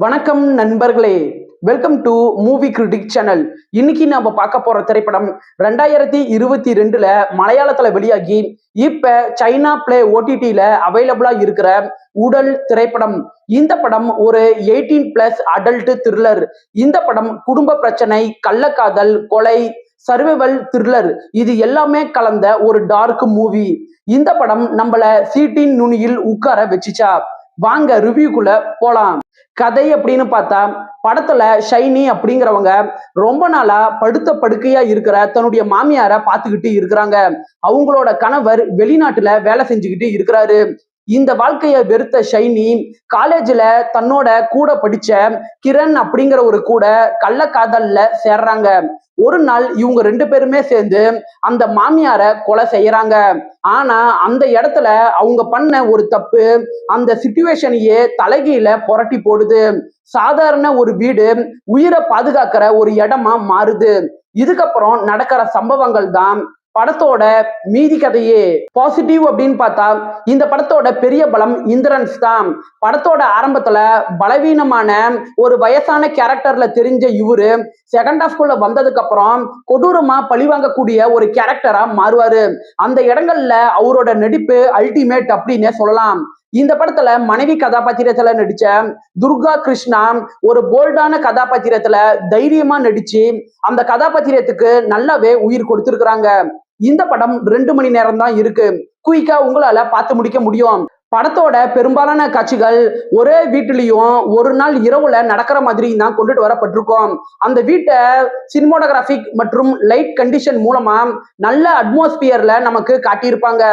வணக்கம் நண்பர்களே, welcome to movie critic channel. இன்னைக்கு நாம பார்க்க போற திரைப்படம் 2022ல மலையாளத்துல வெளியாகி இப்ப சைனா பிளே ஓடிடில அவைலபிளா இருக்கிற உடல் திரைப்படம். இந்த படம் ஒரு 18+ அடல்ட் த்ரில்லர். இந்த படம் குடும்ப பிரச்சனை, கள்ளக்காதல், கொலை, சர்வைவல் த்ரில்லர் இது எல்லாமே கலந்த ஒரு டார்க் மூவி. இந்த படம் நம்மள சீட்டின் நுனியில் உட்கார வச்சுச்சா? வாங்க ரிவ்யூக்குள்ள போலாம். கதை அப்படின்னு பார்த்தா, படத்துல ஷைனி அப்படிங்கிறவங்க ரொம்ப நாளா படுத்த படுக்கையா இருக்கிற தன்னுடைய மாமியார பாத்துக்கிட்டு இருக்கிறாங்க. அவங்களோட கணவர் வெளிநாட்டுல வேலை செஞ்சுக்கிட்டு இருக்கிறாரு. இந்த வாழ்க்கைய வெறுத்த ஷைனி காலேஜ்ல தன்னோட கூட படிச்ச கிரண் அப்படிங்கிற ஒரு கூட கள்ளக்காதல்ல சேர்றாங்க. ஒரு நாள் இவங்க ரெண்டு பேருமே சேர்ந்து அந்த மாமியார கொலை செய்யறாங்க. ஆனா அந்த இடத்துல அவங்க பண்ண ஒரு தப்பு அந்த சிச்சுவேஷனையே தலைகீழ புரட்டி போடுது. சாதாரண ஒரு வீடு உயிரை பாதுகாக்கிற ஒரு இடமா மாறுது. இதுக்கப்புறம் நடக்கிற சம்பவங்கள் தான் படத்தோட மீதி கதையே. பாசிட்டிவ் அப்படின்னு பார்த்தா, இந்த படத்தோட பெரிய பலம் இந்திரன்ஸ் தான். படத்தோட ஆரம்பத்துல பலவீனமான ஒரு வயசான கேரக்டர்ல தெரிஞ்ச இவரு செகண்ட் ஹாஃப்குள்ள வந்ததுக்கு அப்புறம் கொடூரமா பழிவாங்கக்கூடிய ஒரு கேரக்டரா மாறுவாரு. அந்த இடங்கள்ல அவரோட நடிப்பு அல்டிமேட் அப்படின்னு சொல்லலாம். இந்த படத்துல மனைவி கதாபாத்திரத்துல நடிச்ச துர்கா கிருஷ்ணா ஒரு போல்டான கதாபாத்திரத்துல தைரியமா நடிச்சு அந்த கதாபாத்திரத்துக்கு நல்லாவே உயிர் கொடுத்திருக்கிறாங்க. இந்த படம் 2 மணி நேரம் தான் இருக்கு. குயிக்கா உங்களால பார்த்து முடிக்க முடியும். படத்தோட பெரும்பாலான காட்சிகள் ஒரே வீட்டிலையும் ஒரு நாள் இரவுல நடக்கிற மாதிரி தான் கொண்டுட்டு வரப்பட்டிருக்கும். அந்த வீட்டை சினிமோட்டோகிராபிக் மற்றும் லைட் கண்டிஷன் மூலமா நல்ல அட்மாஸ்பியர்ல நமக்கு காட்டியிருப்பாங்க.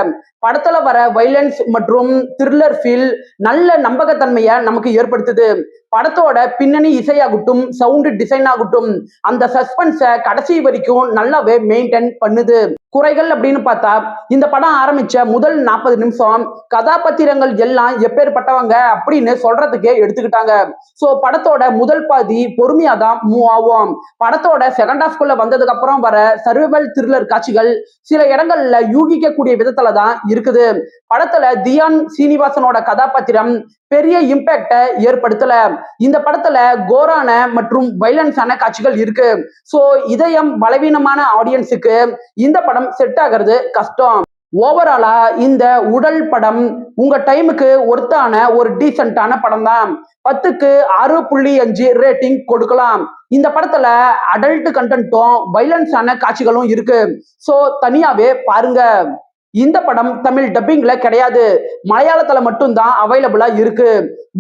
படத்துல வர வைலன்ஸ் மற்றும் த்ரில்லர் ஃபீல் நல்ல நம்பகத்தன்மையை நமக்கு ஏற்படுத்துது. படத்தோட பின்னணி இசையாகட்டும், சவுண்ட் டிசைன் ஆகட்டும், அந்த சஸ்பென்ஸை கடைசி வரைக்கும் நல்லாவே மெயின்டைன் பண்ணுது. குறைகள் அப்படின்னு பார்த்தா, இந்த படம் ஆரம்பிச்ச முதல் 40 நிமிஷம் கதாபாத்திரங்கள் எல்லாம் எப்பேற்பட்டவங்க அப்படின்னு சொல்றதுக்கே எடுத்துக்கிட்டாங்க. சோ படத்தோட முதல் பாதி பொறுமையா தான் மூவ் ஆகும். படத்தோட செகண்ட் ஹாஃப்குள்ள வந்ததுக்கு அப்புறம் வர சர்வைவல் த்ரில்லர் காட்சிகள் சில இடங்கள்ல யூகிக்கக்கூடிய விதத்துல தான் இருக்குது. படத்துல தியான் சீனிவாசனோட கதாபாத்திரம் பெரிய இம்பாக்ட ஏற்படுத்தல. இந்த படத்துல கோரான மற்றும் வைலன்ஸான காட்சிகள் இருக்கு. சோ இதயம் பலவீனமான ஆடியன்ஸுக்கு இந்த படம் செட் ஆகிறது கஷ்டம். ஓவராலா இந்த உடல் படம் உங்க டைமுக்கு ஒர்த்தான ஒரு டீசென்டான படம் தான். 10க்கு 6.5 ரேட்டிங் கொடுக்கலாம். இந்த படத்துல அடல்ட் கண்டென்ட்டும் வைலன்ஸான காட்சிகளும் இருக்கு. சோ தனியாவே பாருங்க. இந்த படம் தமிழ் டப்பிங்ல கிடையாது, மலையாளத்துல மட்டும்தான் அவைலபிளா இருக்கு.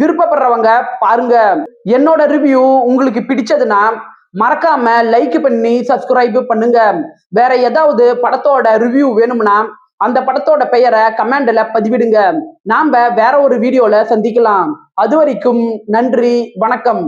விருப்பப்படுறவங்க பாருங்க. என்னோட ரிவ்யூ உங்களுக்கு பிடிச்சதுன்னா மறக்காம லைக் பண்ணி சப்ஸ்கிரைப் பண்ணுங்க. வேற ஏதாவது படத்தோட ரிவ்யூ வேணும்னா அந்த படத்தோட பெயரை கமெண்ட்ல பதிவிடுங்க. நாம வேற ஒரு வீடியோல சந்திக்கலாம். அது வரைக்கும் நன்றி, வணக்கம்.